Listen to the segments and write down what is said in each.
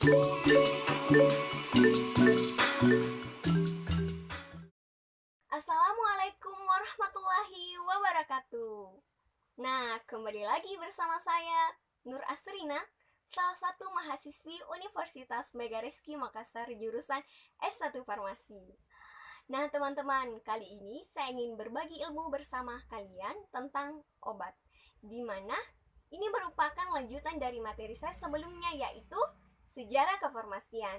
Assalamualaikum warahmatullahi wabarakatuh. Nah, kembali lagi bersama saya, Nur Asrina, salah satu mahasiswi Universitas Megarizky Makassar jurusan S1 Farmasi. Nah, teman-teman, kali ini saya ingin berbagi ilmu bersama kalian tentang obat, di mana ini merupakan lanjutan dari materi saya sebelumnya, yaitu sejarah kefarmasian.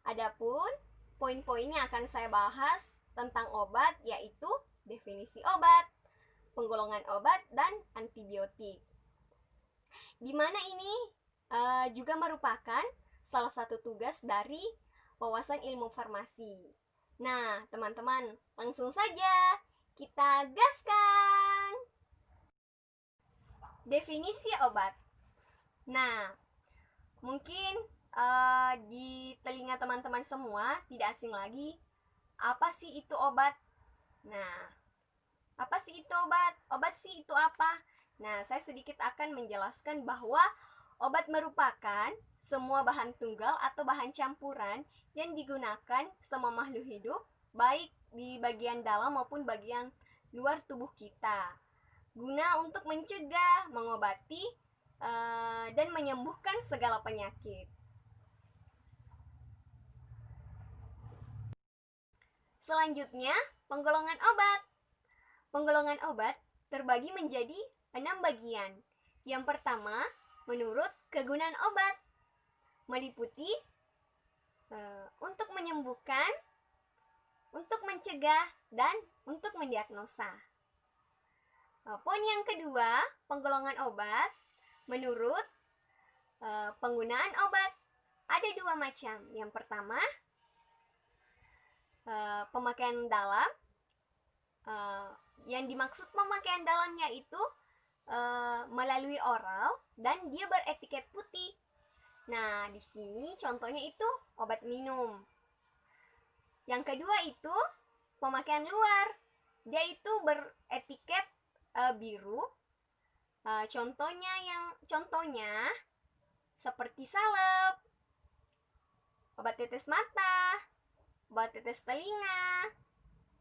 Adapun poin-poin yang akan saya bahas tentang obat yaitu definisi obat, penggolongan obat, dan antibiotik. Di mana ini juga merupakan salah satu tugas dari wawasan ilmu farmasi. Nah, teman-teman, langsung saja kita gaskan. Definisi obat. Nah, mungkin di telinga teman-teman semua tidak asing lagi, apa sih itu obat? Nah, apa sih itu obat? Obat sih itu apa? Nah, saya sedikit akan menjelaskan bahwa obat merupakan semua bahan tunggal atau bahan campuran yang digunakan semua makhluk hidup, baik di bagian dalam maupun bagian luar tubuh kita, guna untuk mencegah, mengobati, dan menyembuhkan segala penyakit. Selanjutnya, penggolongan obat. Penggolongan obat terbagi menjadi 6 bagian. Yang pertama, menurut kegunaan obat, meliputi untuk menyembuhkan, untuk mencegah, dan untuk mendiagnosa. Poin yang kedua, penggolongan obat menurut penggunaan obat. Ada 2 macam. Yang pertama, pemakaian dalam. Yang dimaksud pemakaian dalamnya itu melalui oral dan dia beretiket putih. Nah, di sini contohnya itu obat minum. Yang kedua itu pemakaian luar. Dia itu beretiket biru. Contohnya seperti salep, obat tetes mata, obat tetes telinga,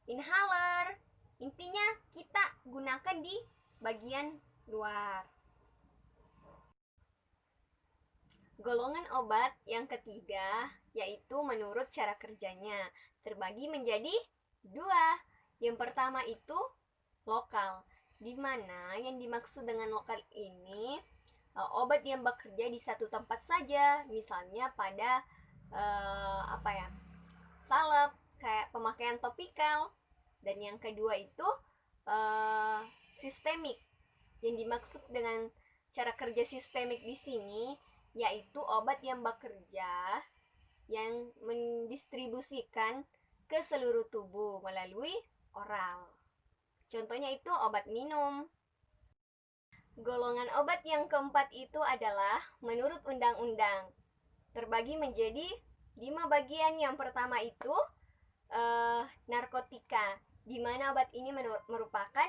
inhaler. Intinya kita gunakan di bagian luar. Golongan obat yang ketiga yaitu menurut cara kerjanya, terbagi menjadi 2. Yang pertama itu lokal, di mana yang dimaksud dengan lokal ini obat yang bekerja di satu tempat saja, misalnya pada salep, kayak pemakaian topikal. Dan yang kedua itu sistemik. Yang dimaksud dengan cara kerja sistemik di sini yaitu obat yang bekerja, yang mendistribusikan ke seluruh tubuh melalui oral. Contohnya itu obat minum. Golongan obat yang keempat itu adalah menurut undang-undang, terbagi menjadi 5 bagian. Yang pertama itu narkotika, di mana obat ini merupakan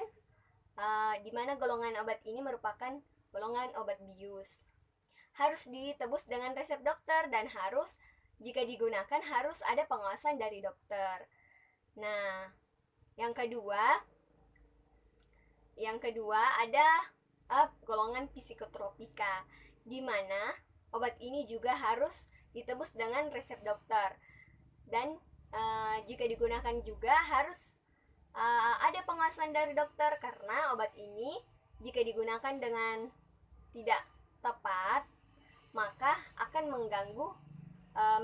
di mana golongan obat ini merupakan golongan obat bius. Harus ditebus dengan resep dokter dan harus, jika digunakan, harus ada pengawasan dari dokter. Nah, yang kedua ada golongan psikotropika, di mana obat ini juga harus ditebus dengan resep dokter. Dan jika digunakan juga harus ada pengawasan dari dokter, karena obat ini jika digunakan dengan tidak tepat maka akan mengganggu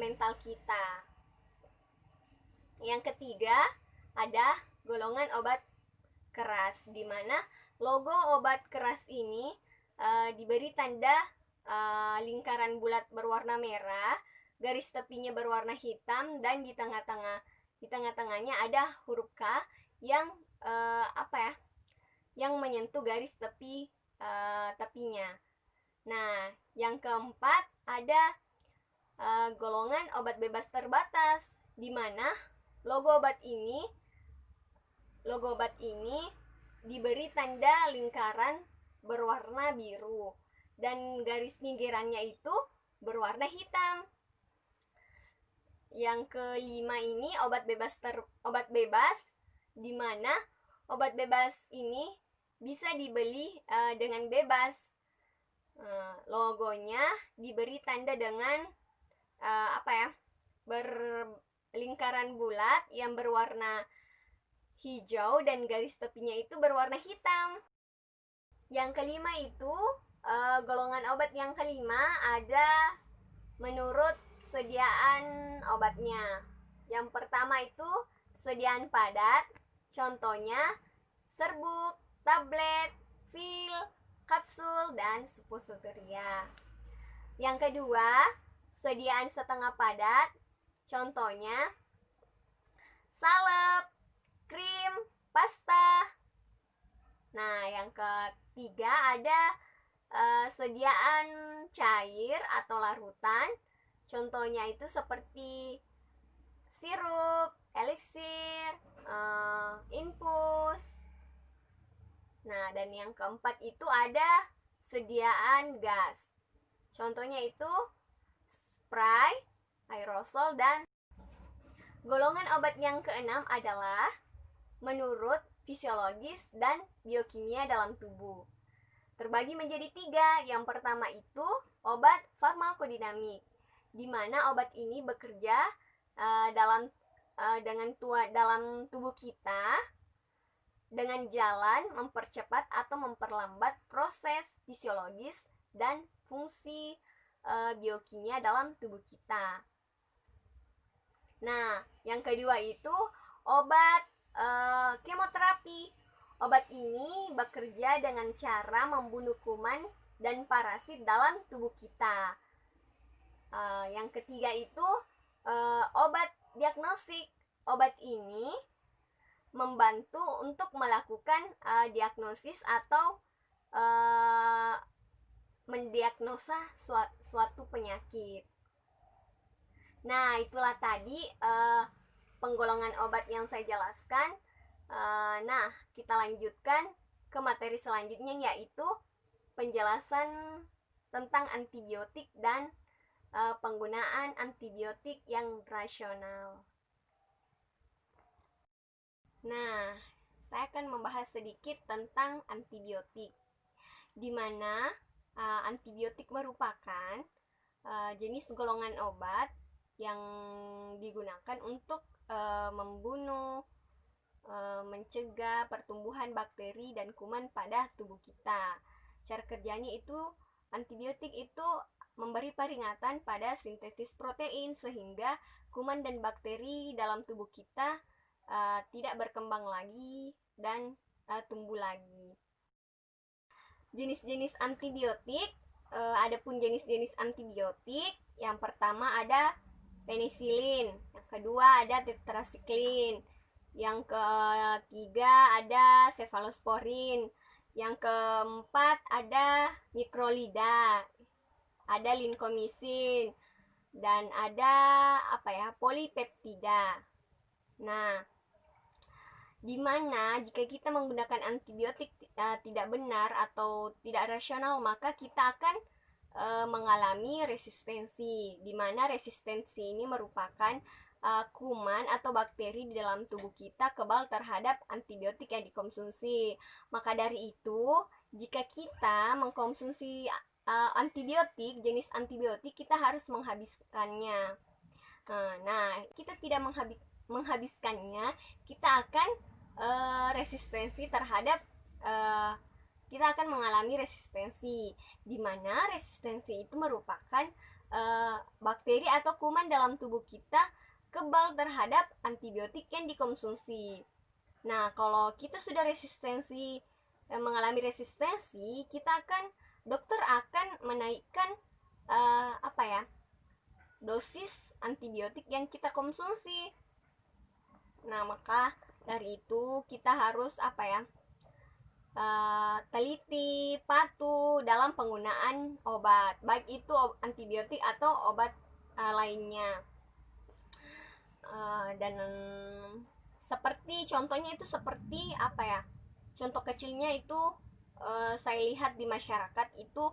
mental kita. Yang ketiga ada golongan obat keras, di mana logo obat keras ini diberi tanda lingkaran bulat berwarna merah, garis tepinya berwarna hitam, dan di tengah-tengahnya ada huruf K yang yang menyentuh garis tepinya. Nah, yang keempat ada golongan obat bebas terbatas, di mana logo obat ini diberi tanda lingkaran berwarna biru dan garis pinggirannya itu berwarna hitam. Yang kelima ini obat bebas, di mana obat bebas ini bisa dibeli dengan bebas. Logonya diberi tanda dengan berlingkaran bulat yang berwarna hijau dan garis tepinya itu berwarna hitam. Yang kelima itu golongan obat yang kelima ada menurut sediaan obatnya. Yang pertama itu sediaan padat, contohnya serbuk, tablet, pil, kapsul, dan suppositoria. Yang kedua, sediaan setengah padat, contohnya salep, krim, pasta. Nah, yang ketiga ada sediaan cair atau larutan, contohnya itu seperti sirup, eliksir, infus. Nah, dan yang keempat itu ada sediaan gas, contohnya itu spray, aerosol, dan golongan obat yang keenam adalah menurut fisiologis dan biokimia dalam tubuh. Terbagi menjadi 3. Yang pertama itu obat farmakodinamik, di mana obat ini bekerja dalam tubuh kita dengan jalan mempercepat atau memperlambat proses fisiologis dan fungsi biokimia dalam tubuh kita. Nah, yang kedua itu obat kemoterapi. Obat ini bekerja dengan cara membunuh kuman dan parasit dalam tubuh kita. Yang ketiga itu obat diagnostik. Obat ini membantu untuk melakukan diagnosis atau mendiagnosa suatu penyakit. Nah, itulah tadi penggolongan obat yang saya jelaskan. Nah, kita lanjutkan ke materi selanjutnya, yaitu penjelasan tentang antibiotik dan penggunaan antibiotik yang rasional. Nah, saya akan membahas sedikit tentang antibiotik, di mana antibiotik merupakan jenis golongan obat yang digunakan untuk membunuh, mencegah pertumbuhan bakteri dan kuman pada tubuh kita. Cara kerjanya itu, antibiotik itu memberi peringatan pada sintesis protein sehingga kuman dan bakteri dalam tubuh kita tidak berkembang lagi dan tumbuh lagi. Jenis-jenis antibiotik, adapun jenis-jenis antibiotik, yang pertama ada penisilin, yang kedua ada tetrasiklin, yang ketiga ada cefalosporin, yang keempat ada mikrolida, ada linkomisin, dan ada polipeptida. Nah, dimana jika kita menggunakan antibiotik tidak benar atau tidak rasional, maka kita akan mengalami resistensi, di mana resistensi ini merupakan kuman atau bakteri di dalam tubuh kita kebal terhadap antibiotik yang dikonsumsi. Maka dari itu, jika kita mengkonsumsi antibiotik, jenis antibiotik, kita harus menghabiskannya. Nah, kita tidak menghabiskannya, kita akan resistensi terhadap kita akan mengalami resistensi, di mana resistensi itu merupakan bakteri atau kuman dalam tubuh kita kebal terhadap antibiotik yang dikonsumsi. Nah, kalau kita sudah mengalami resistensi, dokter akan menaikkan dosis antibiotik yang kita konsumsi. Nah, maka dari itu kita harus teliti, patuh dalam penggunaan obat, baik itu antibiotik atau obat lainnya. Dan contohnya itu seperti contoh kecilnya itu saya lihat di masyarakat itu,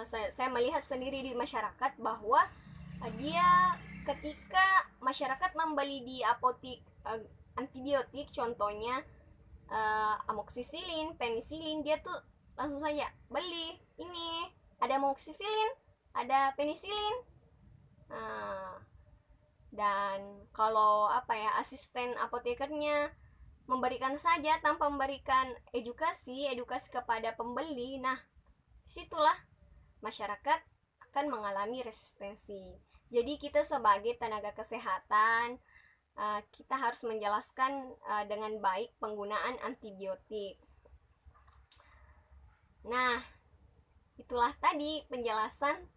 saya melihat sendiri di masyarakat bahwa dia ketika masyarakat membeli di apotik antibiotik, contohnya amoksisilin, penisilin, dia tuh langsung saja beli ini, ada amoksisilin, ada penisilin. Dan kalau asisten apotekernya memberikan saja tanpa memberikan edukasi kepada pembeli, nah disitulah masyarakat akan mengalami resistensi. Jadi kita sebagai tenaga kesehatan, kita harus menjelaskan dengan baik penggunaan antibiotik. Nah, itulah tadi penjelasan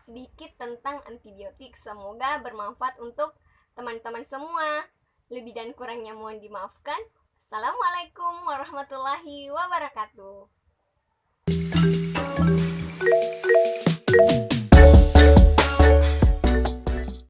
sedikit tentang antibiotik. Semoga bermanfaat untuk teman-teman semua. Lebih dan kurangnya mohon dimaafkan. Assalamualaikum warahmatullahi wabarakatuh.